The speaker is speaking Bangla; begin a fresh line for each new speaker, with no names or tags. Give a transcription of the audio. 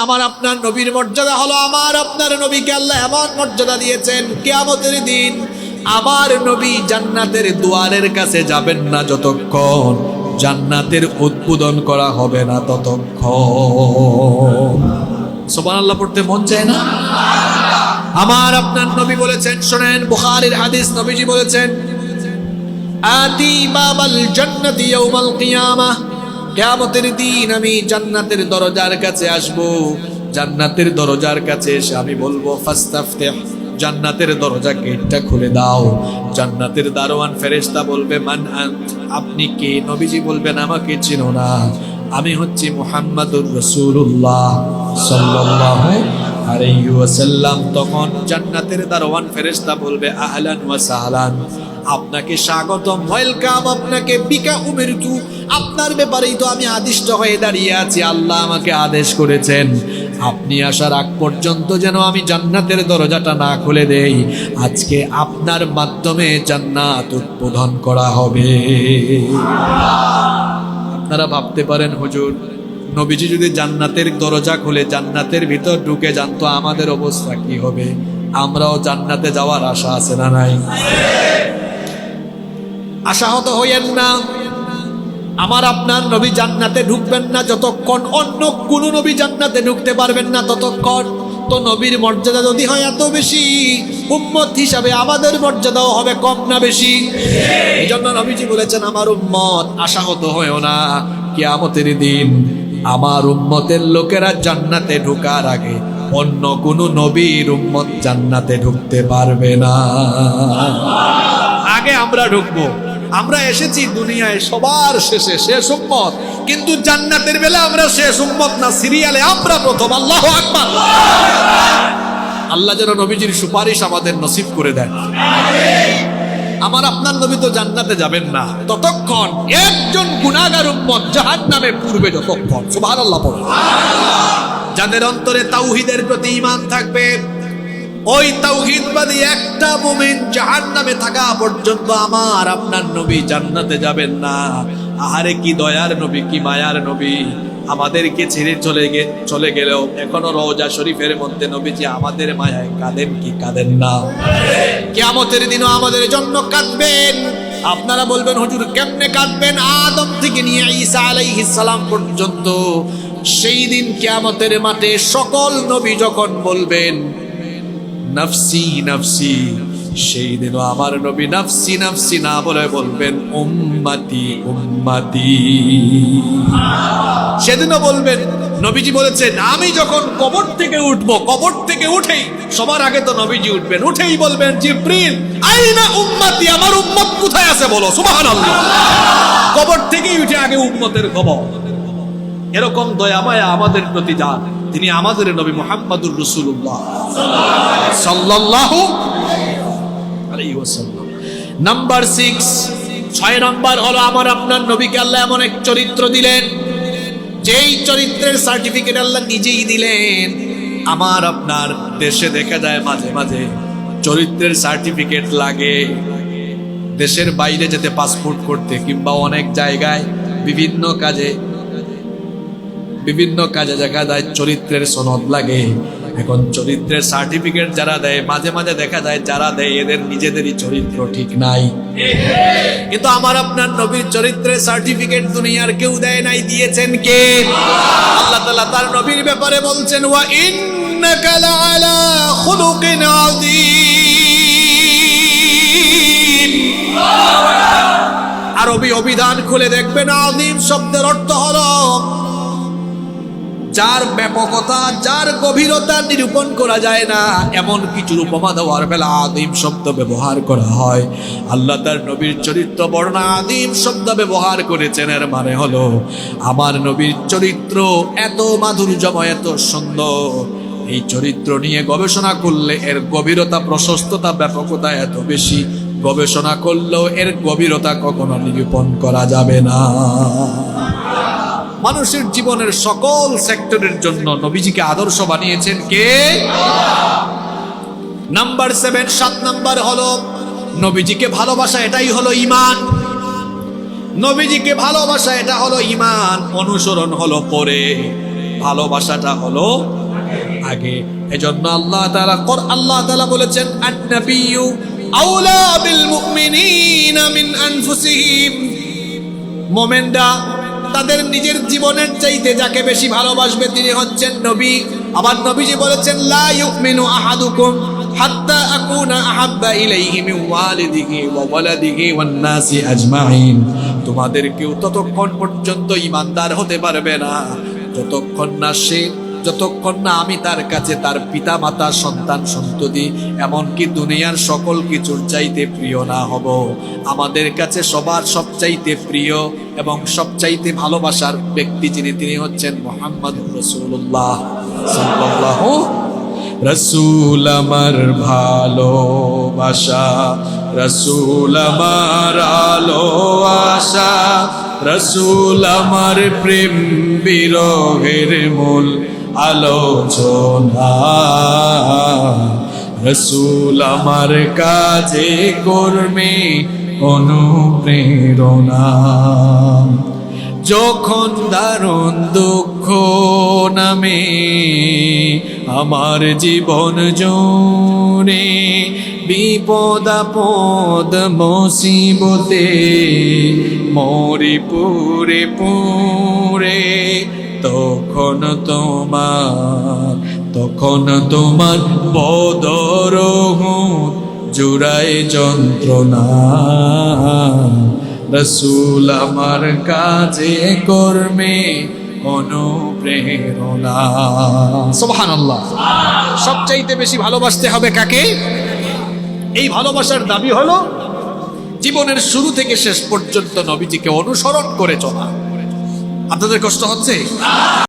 আমার আপনার নবীর মর্যাদা হলো, আমার আপনার নবীকে আল্লাহ এমন মর্যাদা দিয়েছেন, কিয়ামতের দিন আমার নবী জান্নাতের দুয়ারের কাছে যাবেন না যতক্ষণ জান্নাতের উদ্বোধন করা হবে না ততক্ষণ। সুবহানাল্লাহ পড়তে মন চায় না? আমার আপনার নবী বলেছেন, শোনেন, বুখারীর হাদিস, নবীজি বলেছেন, আতি বাবাল জান্নাতি ইয়াউমাল কিয়ামাহ, কিয়ামতের দিন আমি জান্নাতের দরজার কাছে আসব। জান্নাতের দরজার কাছে এসে আমি বলবো, ফাস্তাফতিহ, জান্নাতের দরজা গেটটা খুলে দাও। জান্নাতের দারোয়ান ফেরেশতা বলবে, মান আনত, আপনি কে? নবীজি বলবেন, আমাকে চিনো না, আমি হচ্ছি মুহাম্মাদুর রাসূলুল্লাহ সাল্লাল্লাহু আলাইহি ওয়াসাল্লাম। তখন জান্নাতের দারোয়ান ফেরেশতা বলবে, আহলান ওয়া সাহলান, আপনাকে স্বাগতম, ওয়েলকাম, আপনাকে বিকা উমিরতু, আপনার ব্যাপারেই তো আমি আদিষ্ট হয়ে দাঁড়িয়ে আছি। আল্লাহ আমাকে আদেশ করেছেন আপনি আসার আগ পর্যন্ত যেন আমি জান্নাতের দরজাটা না খুলে দেই। আজকে আপনার মাধ্যমে জান্নাত উদ্বোধন করা হবে। আপনারা ভাবতে পারেন, হুজুর, নবীজি যদি জান্নাতের দরজা খুলে জান্নাতের ভিতর ঢুকে যান তো আমাদের অবস্থা কি হবে? আমরাও জান্নাতে যাওয়ার আশা আছে না নাই? আশাহত হইয়েন না। আমার আপনার নবী জান্নাতে ঢুকবেন না যতক্ষণ অন্য কোন নবী জান্নাতে ঢুকতে পারবেন না ততক্ষণ। তো নবীর মর্যাদা যদি হয় এত বেশি, উম্মত হিসাবে আমাদের মর্যাদাও হবে কম না বেশি? এই জন্য নবীজি বলেছেন, আমার উম্মত আশাহত হয়েও না, কিয়ামতের দিন আমার উম্মতের লোকেরা জান্নাতে ঢোকার আগে অন্য কোন নবীর উম্মত জান্নাতে ঢুকতে পারবে না। আগে আমরা ঢুকবো। আমরা এসেছি দুনিয়ায় সবার শেষে, শেষ উম্মত, কিন্তু জান্নাতের বেলা আমরা শেষ উম্মত না, সিরিয়ালে আমরা প্রথম। আল্লাহু আকবার। আল্লাহ যেন নবীজির সুপারিশ আমাদের নসিব করে দেন। আমার আপনার নবী তো জান্নাতে যাবেন না ততক্ষণ একজন গুনাহগার উম্মত জাহান্নামে পূর্বে যতক্ষণ। সুবহানাল্লাহ পড়ুন। যাদের অন্তরে তাওহীদের প্রতি ঈমান থাকবে, ওই তাওহীদবাদী একটা মুমিন জাহান্নামে থাকা পর্যন্ত আমার আপনার নবী জান্নাতে যাবেন না। আহারে কি দয়ার নবী, কি মায়ার নবী! আমাদেরকে ছেড়ে চলে গেলেও এখনো রওজা শরীফের মধ্যে নবীজি আমাদের মায়ায় কাঁদেন কি কাঁদেন না? কিয়ামতের দিনও আমাদের জন্য কাঁদবেন। আপনারা বলবেন, হুজুর কেমনে কাঁদবেন? আদম থেকে নিয়ে ঈসা আলাইহিস সালাম পর্যন্ত সেই দিন কিয়ামতের মাঠে সকল নবী যখন বলবেন নফসি নফসি, সেই দিনও আমার নবী নফসি নফসি না বলে বলবেন উম্মতি উম্মতি। সেদিনও বলবেন, নবীজি বলেছেন, আমি যখন কবর থেকে উঠবো, কবর থেকে উঠেই সবার আগে তো নবীজি উঠবেন, উঠেই বলবেন, জিবরিল আইনা উম্মতি, আমার উম্মত কোথায় আছে বলো। সুবহানাল্লাহ। কবর থেকেই উঠে আগে উম্মতের খবর। এরকম দয়া মায়া আমাদের প্রতি যান, তিনি আমাদের নবী মুহাম্মাদুর রাসূলুল্লাহ সাল্লাল্লাহু আলাইহি ওয়াসাল্লাম। নাম্বার 6 নাম্বার হলো, আমার আপনার নবীকে আল্লাহ এমন এক চরিত্র দিলেন, যেই চরিত্রের সার্টিফিকেট আল্লাহ নিজেই দিলেন। আমার আপনার দেশে দেখা যায় মাঝে মাঝে চরিত্রের সার্টিফিকেট লাগে দেশের বাইরে যেতে, পাসপোর্ট করতে, কিংবা অনেক জায়গায় বিভিন্ন কাজে দেখা যায় চরিত্রের সনদ লাগে। এখন চরিত্রের সার্টিফিকেট যারা দেয়, মাঝে মাঝে দেখা যায় যারা দেয় এদের নিজেদেরই চরিত্র ঠিক নাই। কিন্তু আমার আপনার নবীর চরিত্রের সার্টিফিকেট দুনিয়ার কেউ দেয় নাই, দিয়েছেন কে? আল্লাহ তাআলা তার নবীর ব্যাপারে বলছেন, ওয়া ইন্নাকা লাআলা খুলুকিন আযীম। আরবি অভিধান খুলে দেখবেন, আযীম শব্দের অর্থ হলো যার ব্যাপকতা, যার গভীরতা নিরূপণ করা যায় না, এমন কিছুর উপমা দেওয়ার বেলা আযীম শব্দ ব্যবহার করা হয়। আল্লাহ তার নবীর চরিত্র বর্ণনা আযীম শব্দ ব্যবহার করেছেন। এর মানে হলো আমার নবীর চরিত্র এত মাধুর্যময়, এত সুন্দর, এই চরিত্র নিয়ে গবেষণা করলে এর গভীরতা, প্রশস্ততা, ব্যাপকতা এত বেশি, গবেষণা করলেও এর গভীরতা কখনো নিরূপণ করা যাবে না। মানুষের জীবনের সকল সেক্টরের জন্য নবীজিকে আদর্শ বানিয়েছেন কে? নাম্বার 7 নাম্বার হলো, নবীজিকে ভালোবাসা, এটাই হলো ঈমান। নবীজিকে ভালোবাসা এটা হলো ঈমান, অনুসরণ হলো পরে। ভালোবাসাটা হলো আগে। এজন্য আল্লাহ তাআলা বলেছেন, আন-নাবিয়্যু আওলা বিল মুমিনিনা মিন আনফুসিহিম। মুমিনরা তাদের নিজের জীবনের চাইতে যাকে বেশি ভালোবাসবে তিনি হচ্ছেন নবী। আবার নবীজি বলেছেন, লা ইউমিনু আহাদুকুম হাত্তা আকুনা আহাব্বা ইলাইহি মিন ওয়ালিদিহি ওয়া ওয়ালাদিহি ওয়ান নাসি আজমাইন। তোমাদের কেউ ততক্ষণ পর্যন্ত ঈমানদার হতে পারবে না যতক্ষণ না আমি তার কাছে তার পিতা মাতা সন্তান সন্ততি এমনকি দুনিয়ার সকল কিছুর চাইতে প্রিয় না হব। আমাদের কাছে সবার সবচাইতে প্রিয় এবং সবচাইতে ভালোবাসার ব্যক্তি যিনি, তিনি হচ্ছেন মুহাম্মদুর রাসূলুল্লাহ সাল্লাল্লাহু। রাসূল আমার ভালোবাসা, রাসূল আমার আলো আশা, রাসূল আমার প্রেম বিরহের মূল আলোচনা, রাসূল আমার কাজে কর্মে অনুপ্রেরণা। যখন দারুণ দুঃখ নামে আমার জীবন জুড়ে, বিপদ আপদ মুসিবতে মরি পুরে পুরে, তখন তোমার বদর জুড়ায় যন্ত্রণা, রাসূল আমার কাজে কর্মে অনুপ্রেরণা। সুবহানাল্লাহ। সবচাইতে বেশি ভালোবাসতে হবে কাকে? এই ভালোবাসার দাবি হলো জীবনের শুরু থেকে শেষ পর্যন্ত নবীজিকে অনুসরণ করে চলা। আপনাদের কষ্ট হচ্ছে?